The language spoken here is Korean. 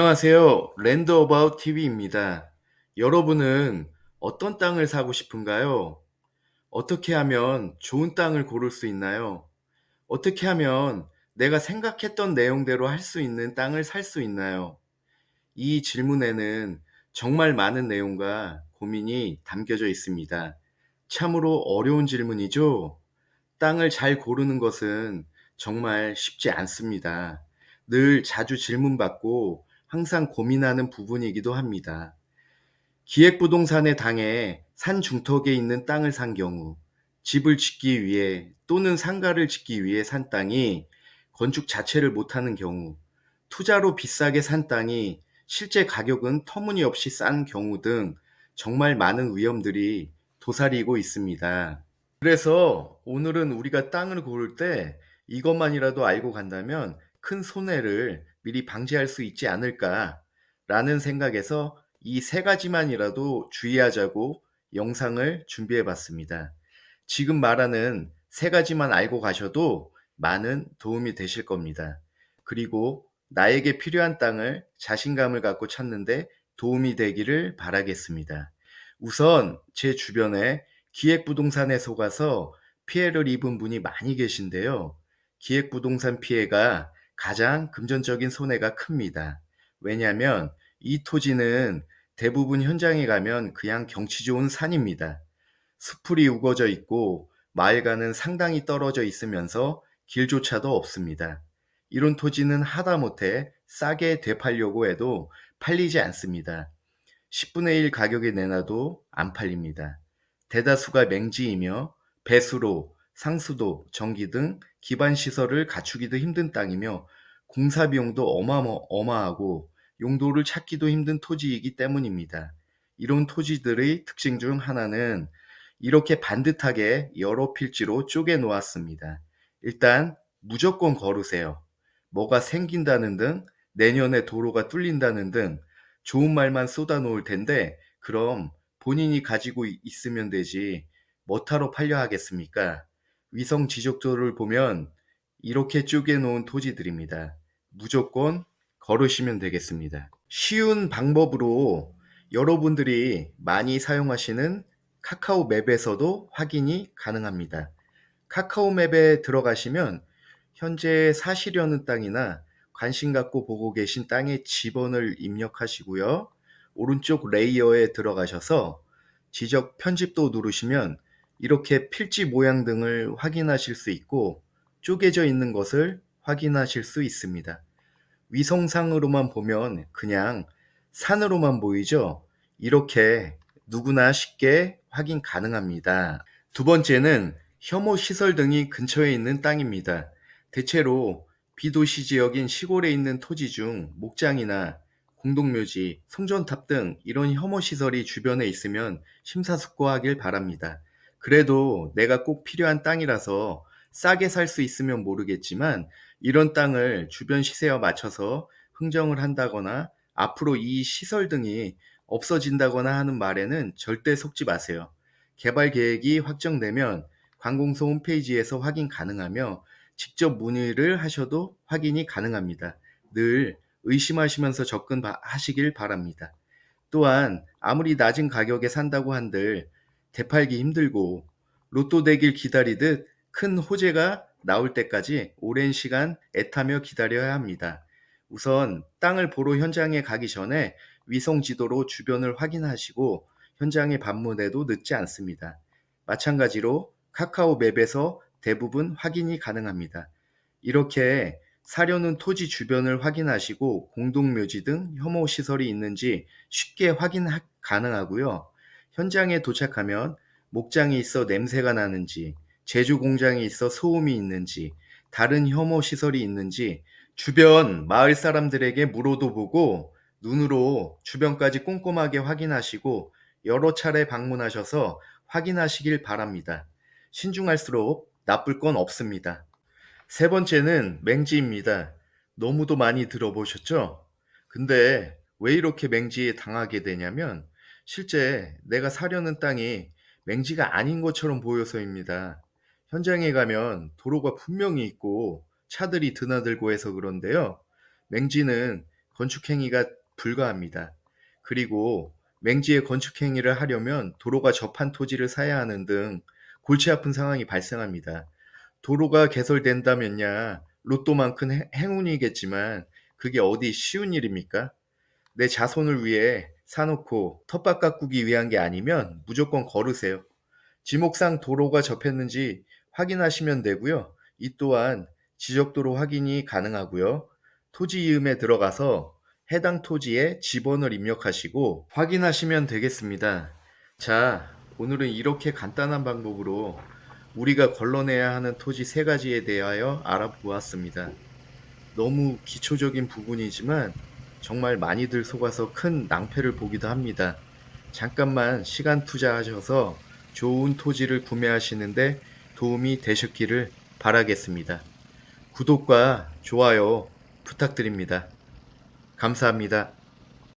안녕하세요. 랜드어바웃 TV입니다. 여러분은 어떤 땅을 사고 싶은가요? 어떻게 하면 좋은 땅을 고를 수 있나요? 어떻게 하면 내가 생각했던 내용대로 할 수 있는 땅을 살 수 있나요? 이 질문에는 정말 많은 내용과 고민이 담겨져 있습니다. 참으로 어려운 질문이죠? 땅을 잘 고르는 것은 정말 쉽지 않습니다. 늘 자주 질문받고 항상 고민하는 부분이기도 합니다. 기획부동산에 당해 산 중턱에 있는 땅을 산 경우, 집을 짓기 위해 또는 상가를 짓기 위해 산 땅이 건축 자체를 못하는 경우, 투자로 비싸게 산 땅이 실제 가격은 터무니없이 싼 경우 등 정말 많은 위험들이 도사리고 있습니다. 그래서 오늘은 우리가 땅을 고를 때 이것만이라도 알고 간다면 큰 손해를 미리 방지할 수 있지 않을까라는 생각에서 이 세 가지만이라도 주의하자고 영상을 준비해 봤습니다. 지금 말하는 세 가지만 알고 가셔도 많은 도움이 되실 겁니다. 그리고 나에게 필요한 땅을 자신감을 갖고 찾는데 도움이 되기를 바라겠습니다. 우선 제 주변에 기획부동산에 속아서 피해를 입은 분이 많이 계신데요. 기획부동산 피해가 가장 금전적인 손해가 큽니다. 왜냐하면 이 토지는 대부분 현장에 가면 그냥 경치 좋은 산입니다. 숲풀이 우거져 있고 마을과는 상당히 떨어져 있으면서 길조차도 없습니다. 이런 토지는 하다못해 싸게 되팔려고 해도 팔리지 않습니다. 10분의 1 가격에 내놔도 안 팔립니다. 대다수가 맹지이며 배수로, 상수도, 전기 등 기반 시설을 갖추기도 힘든 땅이며 공사 비용도 어마어마하고 용도를 찾기도 힘든 토지이기 때문입니다. 이런 토지들의 특징 중 하나는 이렇게 반듯하게 여러 필지로 쪼개 놓았습니다. 일단 무조건 걸으세요. 뭐가 생긴다는 등, 내년에 도로가 뚫린다는 등 좋은 말만 쏟아 놓을 텐데 그럼 본인이 가지고 있으면 되지 뭐하러 팔려 하겠습니까? 위성 지적도를 보면 이렇게 쪼개 놓은 토지들입니다. 무조건 걸으시면 되겠습니다. 쉬운 방법으로 여러분들이 많이 사용하시는 카카오 맵에서도 확인이 가능합니다. 카카오 맵에 들어가시면 현재 사시려는 땅이나 관심 갖고 보고 계신 땅의 지번을 입력하시고요. 오른쪽 레이어에 들어가셔서 지적 편집도 누르시면 이렇게 필지 모양 등을 확인하실 수 있고 쪼개져 있는 것을 확인하실 수 있습니다. 위성상으로만 보면 그냥 산으로만 보이죠? 이렇게 누구나 쉽게 확인 가능합니다. 두 번째는 혐오 시설 등이 근처에 있는 땅입니다. 대체로 비도시 지역인 시골에 있는 토지 중 목장이나 공동묘지, 송전탑 등 이런 혐오 시설이 주변에 있으면 심사숙고하길 바랍니다. 그래도 내가 꼭 필요한 땅이라서 싸게 살 수 있으면 모르겠지만 이런 땅을 주변 시세와 맞춰서 흥정을 한다거나 앞으로 이 시설 등이 없어진다거나 하는 말에는 절대 속지 마세요. 개발 계획이 확정되면 관공서 홈페이지에서 확인 가능하며 직접 문의를 하셔도 확인이 가능합니다. 늘 의심하시면서 접근하시길 바랍니다. 또한 아무리 낮은 가격에 산다고 한들 되팔기 힘들고 로또 되길 기다리듯 큰 호재가 나올 때까지 오랜 시간 애타며 기다려야 합니다. 우선 땅을 보러 현장에 가기 전에 위성 지도로 주변을 확인하시고 현장에 방문해도 늦지 않습니다. 마찬가지로 카카오 맵에서 대부분 확인이 가능합니다. 이렇게 사려는 토지 주변을 확인하시고 공동묘지 등 혐오 시설이 있는지 쉽게 확인 가능하고요. 현장에 도착하면 목장이 있어 냄새가 나는지, 제조 공장이 있어 소음이 있는지, 다른 혐오 시설이 있는지 주변 마을 사람들에게 물어도 보고 눈으로 주변까지 꼼꼼하게 확인하시고 여러 차례 방문하셔서 확인하시길 바랍니다. 신중할수록 나쁠 건 없습니다. 세 번째는 맹지입니다. 너무도 많이 들어보셨죠? 근데 왜 이렇게 맹지에 당하게 되냐면 실제 내가 사려는 땅이 맹지가 아닌 것처럼 보여서입니다. 현장에 가면 도로가 분명히 있고 차들이 드나들고 해서 그런데요. 맹지는 건축행위가 불가합니다. 그리고 맹지에 건축행위를 하려면 도로가 접한 토지를 사야 하는 등 골치 아픈 상황이 발생합니다. 도로가 개설된다면야 로또만큼 행운이겠지만 그게 어디 쉬운 일입니까? 내 자손을 위해 사놓고 텃밭 가꾸기 위한 게 아니면 무조건 걸으세요. 지목상 도로가 접혔는지 확인하시면 되고요. 이 또한 지적도로 확인이 가능하고요. 토지 이음에 들어가서 해당 토지에 지번을 입력하시고 확인하시면 되겠습니다. 자, 오늘은 이렇게 간단한 방법으로 우리가 걸러내야 하는 토지 세 가지에 대하여 알아보았습니다. 너무 기초적인 부분이지만 정말 많이들 속아서 큰 낭패를 보기도 합니다. 잠깐만 시간 투자하셔서 좋은 토지를 구매하시는데 도움이 되셨기를 바라겠습니다. 구독과 좋아요 부탁드립니다. 감사합니다.